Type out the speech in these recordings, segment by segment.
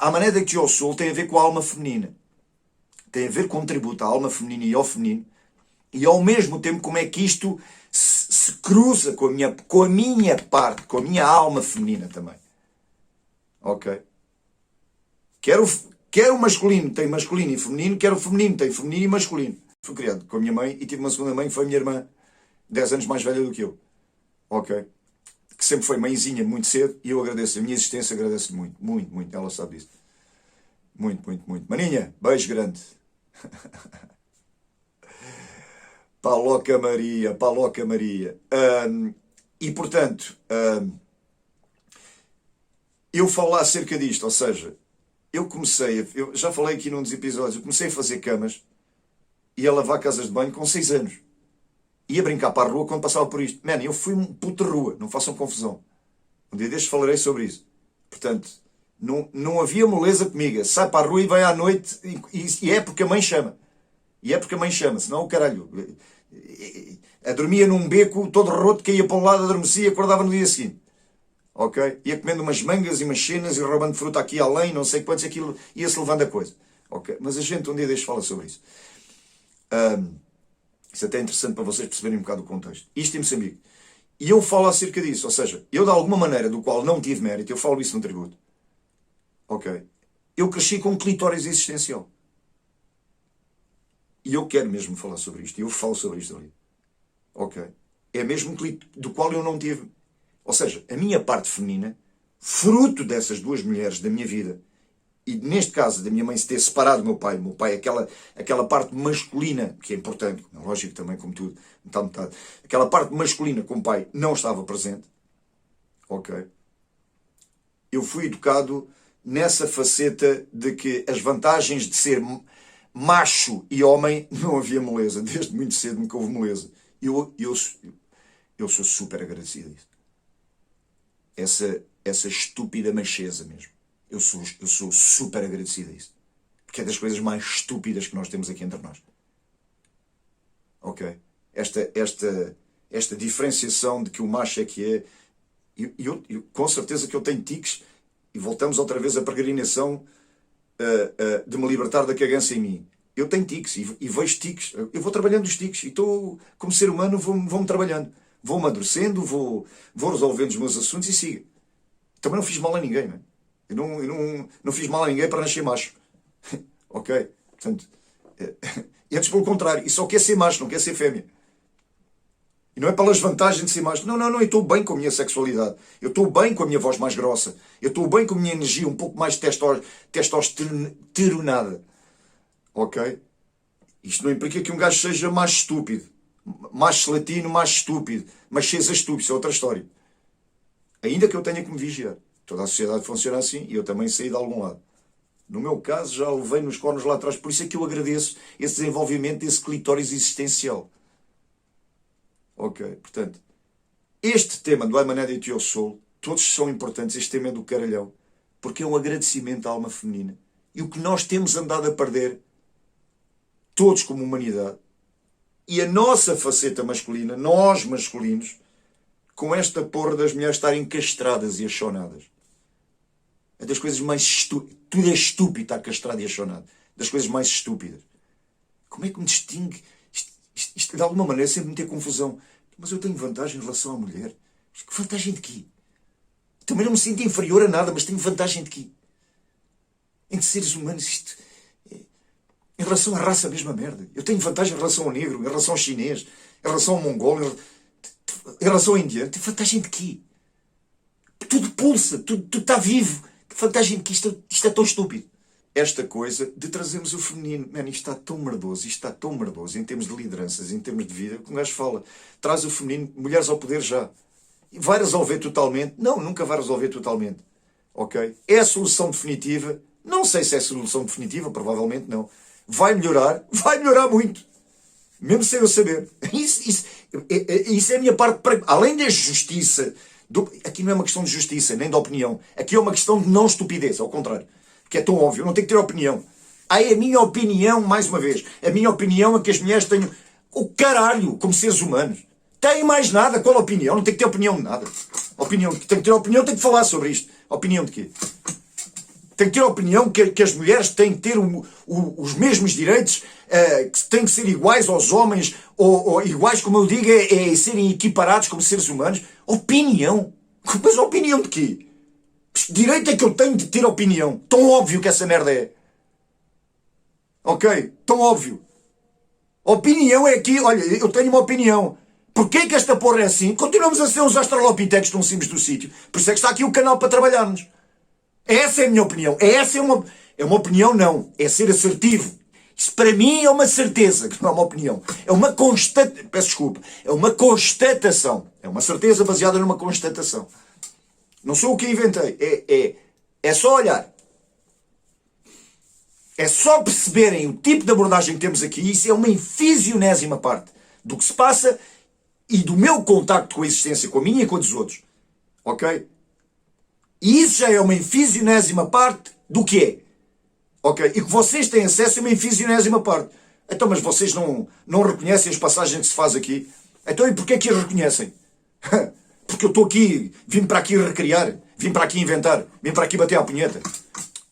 a maneira que eu sou tem a ver com a alma feminina. Tem a ver com o tributo à alma feminina e ao feminino. E ao mesmo tempo como é que isto se cruza com a minha parte, com a minha alma feminina também. Ok? Quer o masculino tem masculino e feminino, quer o feminino tem feminino e masculino. Fui criado com a minha mãe e tive uma segunda mãe que foi a minha irmã, 10 anos mais velha do que eu. Ok? Que sempre foi mãezinha muito cedo e eu agradeço. A minha existência agradeço muito, muito, muito. Ela sabe disso. Muito, muito, muito. Maninha, beijo grande. Paloca Maria, Paloca Maria. E portanto, eu falo acerca disto, ou seja, eu já falei aqui num dos episódios, eu comecei a fazer camas e a lavar casas de banho com 6 anos. Ia brincar para a rua quando passava por isto. Man, eu fui um puto de rua, não façam confusão. Um dia destes falarei sobre isso. Portanto, não havia moleza comigo. Sai para a rua e vai à noite e é porque a mãe chama. E é porque a mãe chama, senão o caralho. Dormia num beco todo roto, caía para um lado, adormecia e acordava no dia seguinte. Ok? Ia comendo umas mangas e umas cenas e roubando fruta aqui além, não sei quantos, aquilo ia-se levando a coisa. Ok? Mas a gente um dia destes fala sobre isso. Isso até é interessante para vocês perceberem um bocado o contexto. Isto em Moçambique. E eu falo acerca disso. Ou seja, eu de alguma maneira, do qual não tive mérito, eu falo isso no tributo. Ok? Eu cresci com um clitóris existencial. E eu quero mesmo falar sobre isto. E eu falo sobre isto ali. Ok? É mesmo do qual eu não tive. Ou seja, a minha parte feminina, fruto dessas duas mulheres da minha vida, e neste caso da minha mãe se ter separado do meu pai, aquela parte masculina, que é importante, lógico também como tudo, metade, aquela parte masculina com o pai não estava presente, ok? Eu fui educado nessa faceta de que as vantagens de ser macho e homem não havia moleza, desde muito cedo nunca houve moleza. Eu sou super agradecido a isso. Essa estúpida macheza mesmo. Eu sou super agradecido a isso. Porque é das coisas mais estúpidas que nós temos aqui entre nós. Ok? Esta diferenciação de que o macho é que é... Eu, com certeza que eu tenho tiques e voltamos outra vez à peregrinação de me libertar da cagância em mim. Eu tenho tiques e vejo tiques. Eu vou trabalhando os tiques e estou, como ser humano, vou-me trabalhando. Vou amadurecendo, vou resolvendo os meus assuntos e siga. Também não fiz mal a ninguém, não é? Eu não fiz mal a ninguém para nascer macho. Ok? Portanto, antes pelo contrário, e só quer ser macho, não quer ser fêmea. E não é pelas vantagens de ser macho. Não, eu estou bem com a minha sexualidade. Eu estou bem com a minha voz mais grossa. Eu estou bem com a minha energia um pouco mais testosteronada. Ok? Isto não implica que um gajo seja mais estúpido. Macho latino, mais estúpido. Mas seja estúpido, isso é outra história. Ainda que eu tenha que me vigiar. Toda a sociedade funciona assim e eu também saí de algum lado. No meu caso, já levei nos cornos lá atrás. Por isso é que eu agradeço esse desenvolvimento desse clitóris existencial. Ok? Portanto, este tema do I'm an Addict to Your Soul, todos são importantes. Este tema é do caralhão. Porque é um agradecimento à alma feminina. E o que nós temos andado a perder, todos como humanidade, e a nossa faceta masculina, nós masculinos, com esta porra das mulheres estarem castradas e achonadas. É das coisas mais estúpidas. Tudo é estúpido estar castrado e achonado. Das coisas mais estúpidas. Como é que me distingue? Isto de alguma maneira sempre me tem confusão. Mas eu tenho vantagem em relação à mulher. Que vantagem de quê? Também não me sinto inferior a nada, mas tenho vantagem de quê? Entre seres humanos, em relação à raça, a mesma merda. Eu tenho vantagem em relação ao negro, em relação ao chinês, em relação ao mongol, em relação ao indiano. Tenho vantagem de quê? Tudo pulsa, tudo está vivo. Que vantagem de quê? Isto é tão estúpido. Esta coisa de trazermos o feminino. Mano, isto está tão merdoso, em termos de lideranças, em termos de vida. Como o gajo fala, traz o feminino, mulheres ao poder já. Vai resolver totalmente? Não, nunca vai resolver totalmente. Ok? É a solução definitiva? Não sei se é a solução definitiva, provavelmente não. Vai melhorar muito. Mesmo sem eu saber. Isso é a minha parte. Além da justiça. Aqui não é uma questão de justiça, nem de opinião. Aqui é uma questão de não estupidez, ao contrário. Que é tão óbvio. Não tenho que ter opinião. Aí a minha opinião, mais uma vez. A minha opinião é que as mulheres tenham o caralho como seres humanos. Tem mais nada. Qual a opinião? Não tem que ter opinião de nada. Tem que ter opinião, tem que falar sobre isto. Opinião de quê? Tem que ter a opinião que as mulheres têm que ter os mesmos direitos, que têm que ser iguais aos homens, ou iguais, como eu digo, serem equiparados como seres humanos. Opinião? Mas opinião de quê? Que direito é que eu tenho de ter opinião? Tão óbvio que essa merda é. Ok? Tão óbvio. Opinião é aqui, olha, eu tenho uma opinião. Porquê que esta porra é assim? Continuamos a ser uns australopitecos tão simples do sítio. Por isso é que está aqui o canal para trabalharmos. Essa é a minha opinião. Essa é uma opinião, não. É ser assertivo. Isso para mim é uma certeza, que não é uma opinião. É uma constatação. Peço desculpa. É uma constatação. É uma certeza baseada numa constatação. Não sou o que inventei. É só olhar. É só perceberem o tipo de abordagem que temos aqui. Isso é uma infisionésima parte do que se passa e do meu contacto com a existência, com a minha e com a dos outros. Ok? E isso já é uma infisionésima parte do que é. Ok? E que vocês têm acesso a uma infisionésima parte. Então, mas vocês não reconhecem as passagens que se faz aqui? Então, e porquê que as reconhecem? Porque eu estou aqui, vim para aqui recriar, vim para aqui inventar, vim para aqui bater à punheta.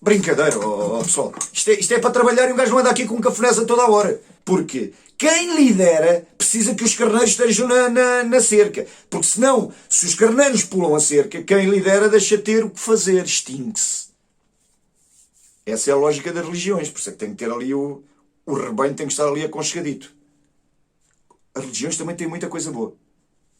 Brincadeira, pessoal. Isto é para trabalhar e um gajo não anda aqui com cafonesa toda a hora. Porque quem lidera precisa que os carneiros estejam na cerca. Porque senão, se os carneiros pulam a cerca, quem lidera deixa ter o que fazer, extingue-se. Essa é a lógica das religiões. Por isso é que tem que ter ali o rebanho, tem que estar ali aconchegadito. As religiões também têm muita coisa boa.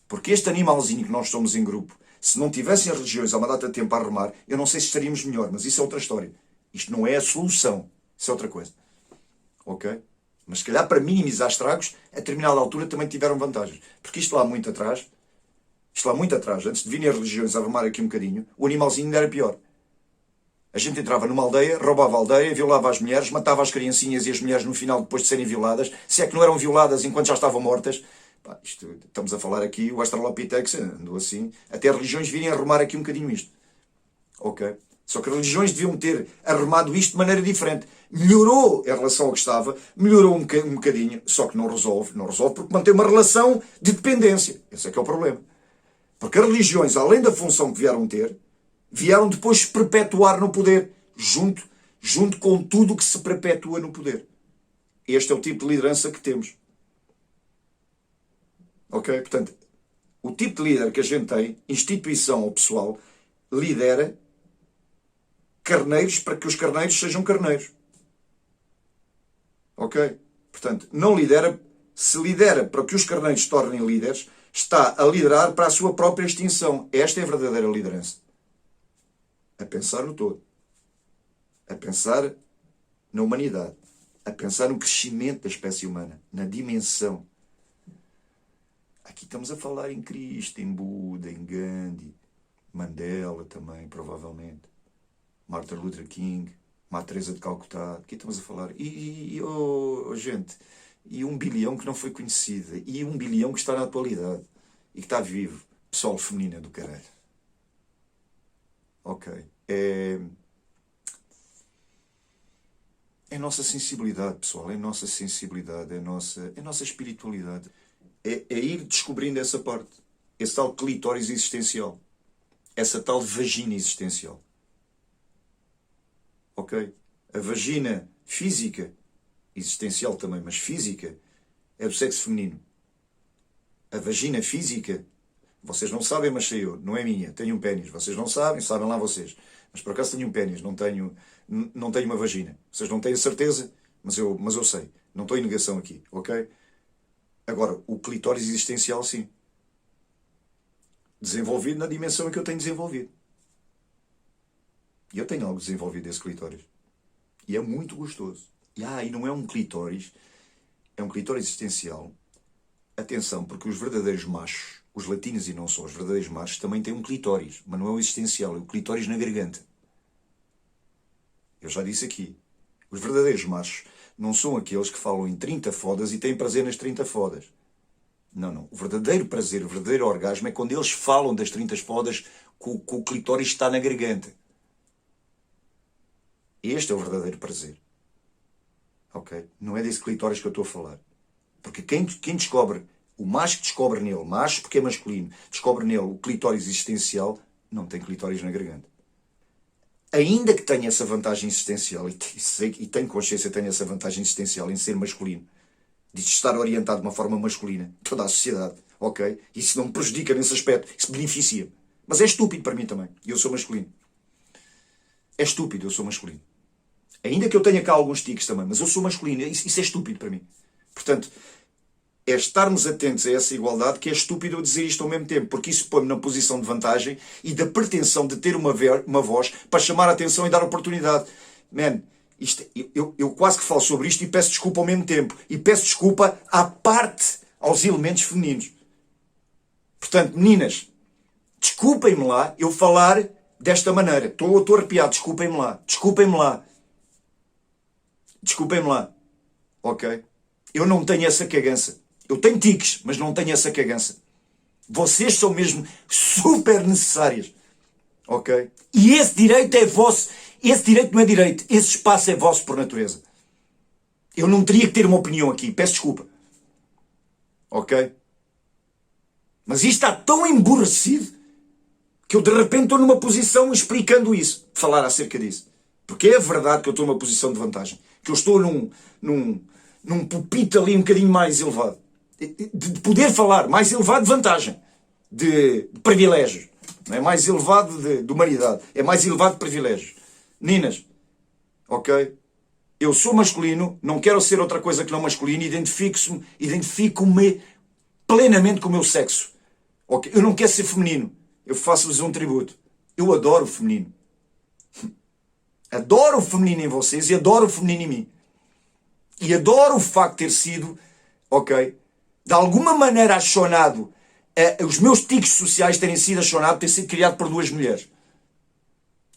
Porque este animalzinho que nós somos em grupo, se não tivessem as religiões há uma data de tempo a arrumar, eu não sei se estaríamos melhor, mas isso é outra história. Isto não é a solução. Isso é outra coisa. Ok? Mas se calhar para minimizar estragos, a determinada altura também tiveram vantagens. Porque isto lá muito atrás, antes de virem as religiões a arrumar aqui um bocadinho, o animalzinho ainda era pior. A gente entrava numa aldeia, roubava a aldeia, violava as mulheres, matava as criancinhas e as mulheres no final, depois de serem violadas, se é que não eram violadas enquanto já estavam mortas. Pá, estamos a falar aqui, o Australopithecus andou assim, até as religiões virem a arrumar aqui um bocadinho isto. Ok? Só que as religiões deviam ter arrumado isto de maneira diferente. Melhorou em relação ao que estava, melhorou um bocadinho, só que não resolve. Não resolve porque mantém uma relação de dependência. Esse é que é o problema. Porque as religiões, além da função que vieram ter, vieram depois se perpetuar no poder, junto com tudo que se perpetua no poder. Este é o tipo de liderança que temos. Ok? Portanto, o tipo de líder que a gente tem, instituição ou pessoal, lidera carneiros para que os carneiros sejam carneiros. Ok? Portanto, não lidera, se lidera para que os carneiros se tornem líderes, está a liderar para a sua própria extinção. Esta é a verdadeira liderança. A pensar no todo. A pensar na humanidade. A pensar no crescimento da espécie humana. Na dimensão. Aqui estamos a falar em Cristo, em Buda, em Gandhi, Mandela também, provavelmente. Martin Luther King, Madre Teresa de Calcutá. Aqui estamos a falar. Gente, e 1 bilhão que não foi conhecida. E 1 bilhão que está na atualidade. E que está vivo. Pessoal feminino do caralho. Ok. É a nossa sensibilidade, pessoal. É a nossa sensibilidade. É a nossa espiritualidade. É ir descobrindo essa parte. Esse tal clitóris existencial. Essa tal vagina existencial. Ok? A vagina física, existencial também, mas física, é do sexo feminino. A vagina física, vocês não sabem, mas sei eu, não é minha, tenho um pênis. Vocês não sabem, sabem lá vocês. Mas por acaso tenho um pênis, não tenho uma vagina. Vocês não têm a certeza, mas eu sei. Não estou em negação aqui, ok? Agora, o clitóris existencial, sim. Desenvolvido na dimensão em que eu tenho desenvolvido. E eu tenho algo desenvolvido desse clitóris. E é muito gostoso. E não é um clitóris, é um clitóris existencial. Atenção, porque os verdadeiros machos, os latinos e não só, os verdadeiros machos, também têm um clitóris, mas não é o existencial, é o clitóris na garganta. Eu já disse aqui, os verdadeiros machos não são aqueles que falam em 30 fodas e têm prazer nas 30 fodas. Não. O verdadeiro prazer, o verdadeiro orgasmo é quando eles falam das 30 fodas que o clitóris está na garganta. Este é o verdadeiro prazer. Ok? Não é desse clitóris que eu estou a falar. Porque quem descobre, o macho que descobre nele, macho porque é masculino, descobre nele o clitóris existencial, não tem clitóris na garganta. ainda que tenha essa vantagem existencial, e tenho consciência que tenho essa vantagem existencial em ser masculino, de estar orientado de uma forma masculina, toda a sociedade, ok? Isso não me prejudica nesse aspecto, isso beneficia-me. Mas é estúpido para mim também, e eu sou masculino. É estúpido, eu sou masculino. Ainda que eu tenha cá alguns tiques também, mas eu sou masculino, isso é estúpido para mim. Portanto, é estarmos atentos a essa igualdade que é estúpido eu dizer isto ao mesmo tempo, porque isso põe-me na posição de vantagem e da pretensão de ter uma voz para chamar a atenção e dar oportunidade. Man, eu quase que falo sobre isto e peço desculpa ao mesmo tempo. E peço desculpa à parte, aos elementos femininos. Portanto, meninas, desculpem-me lá eu falar desta maneira. Estou arrepiado, desculpem-me lá. Desculpem-me lá. Desculpem-me lá. Ok? Eu não tenho essa cagança. Eu tenho tiques, mas não tenho essa cagança. Vocês são mesmo super necessárias. Ok? E esse direito é vosso. Esse direito não é direito. Esse espaço é vosso por natureza. Eu não teria que ter uma opinião aqui. Peço desculpa. Ok? Mas isto está tão emborrecido que eu de repente estou numa posição explicando isso. Falar acerca disso. Porque é verdade que eu estou numa posição de vantagem. Que eu estou num pupito ali um bocadinho mais elevado. De poder falar, mais elevado de vantagem. De privilégios. Não é mais elevado de humanidade. É mais elevado de privilégios. Meninas, ok? Eu sou masculino, não quero ser outra coisa que não masculino, identifico-me plenamente com o meu sexo. Okay? Eu não quero ser feminino. Eu faço-vos um tributo. Eu adoro o feminino. Adoro o feminino em vocês e adoro o feminino em mim. E adoro o facto de ter sido, ok, de alguma maneira achonado, os meus tiques sociais terem sido achonados, ter sido criado por duas mulheres.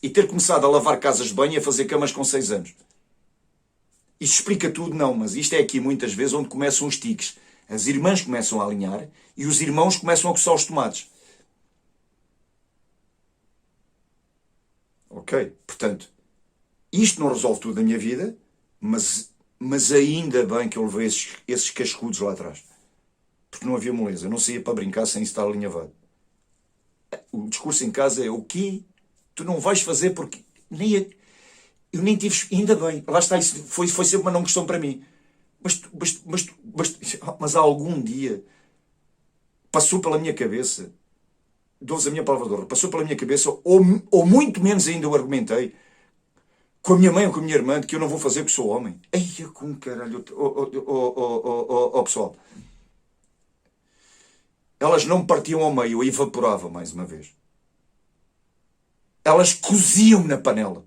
E ter começado a lavar casas de banho e a fazer camas com 6 anos. Isto explica tudo? Não, mas isto é aqui muitas vezes onde começam os tiques. As irmãs começam a alinhar e os irmãos começam a coçar os tomates. Ok? Portanto, isto não resolve tudo na minha vida, mas ainda bem que eu levei esses cascudos lá atrás. Porque não havia moleza. Eu não saía para brincar sem estar alinhavado. O discurso em casa é o quê? Tu não vais fazer porque... Eu nem tive... Ainda bem. Lá está. Isso foi sempre uma não questão para mim. Mas há algum dia passou pela minha cabeça, dou-vos a minha palavra de honra, passou pela minha cabeça, ou muito menos ainda eu argumentei, com a minha mãe ou com a minha irmã, de que eu não vou fazer porque sou homem. Eia, com caralho. Pessoal. Elas não me partiam ao meio, eu evaporava mais uma vez. Elas coziam-me na panela.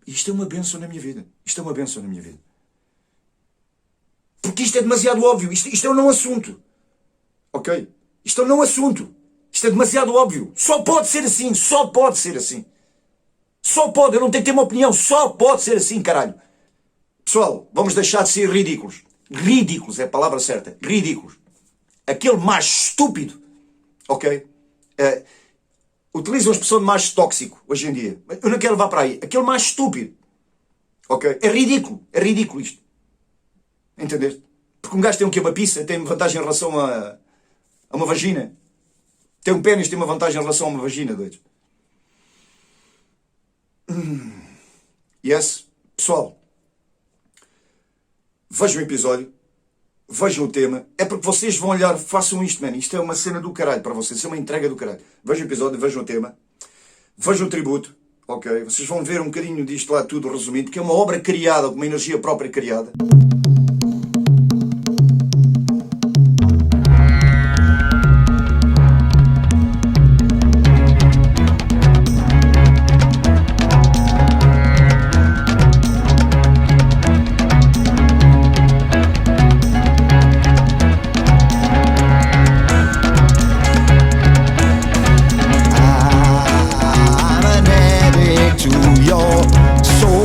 Isto é uma bênção na minha vida. Isto é uma bênção na minha vida. Porque isto é demasiado óbvio. Isto é um não assunto. Ok? Isto é um não assunto. Isto é demasiado óbvio. Só pode ser assim. Só pode ser assim. Só pode. Eu não tenho que ter uma opinião. Só pode ser assim, caralho. Pessoal, vamos deixar de ser ridículos. Ridículos é a palavra certa. Ridículos. Aquele macho estúpido. Ok? Utiliza uma expressão de macho tóxico hoje em dia. Eu não quero levar para aí. Aquele macho estúpido. Ok? É ridículo. É ridículo isto. Entendeste? Porque um gajo tem um quê? Uma pizza, tem vantagem em relação a uma vagina. Tem um pênis, tem uma vantagem em relação a uma vagina, doido. Yes. Pessoal, vejam o episódio. Vejam o tema. É porque vocês vão olhar, façam isto, man. Isto é uma cena do caralho para vocês. Isto é uma entrega do caralho. Vejam o episódio, vejam o tema. Vejam o tributo. Ok? Vocês vão ver um bocadinho disto lá tudo resumido, porque é uma obra criada, com uma energia própria criada. To your soul.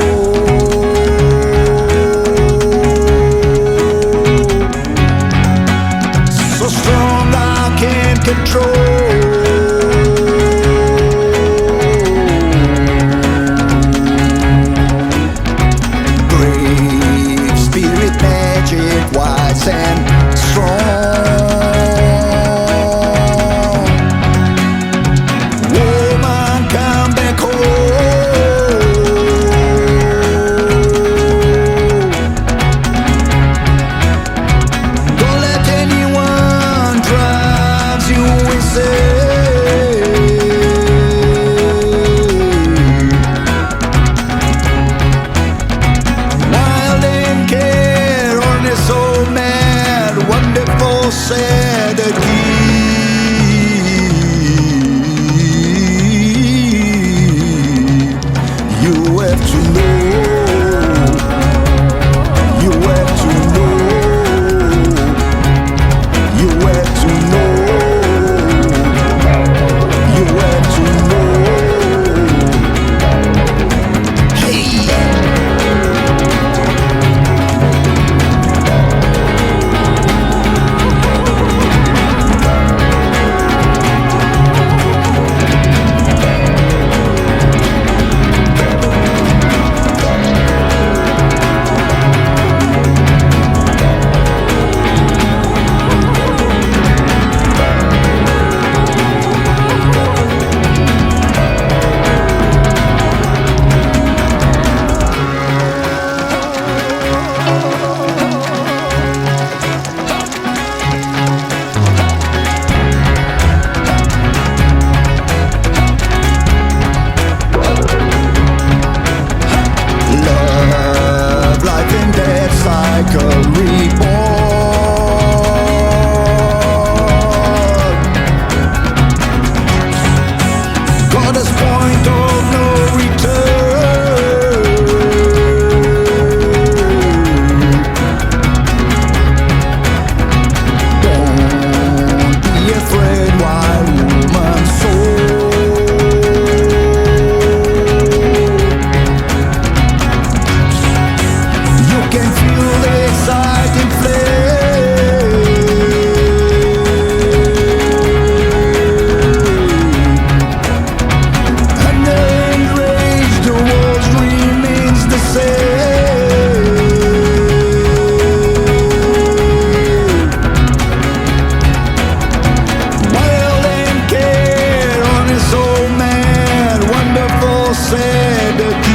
daqui.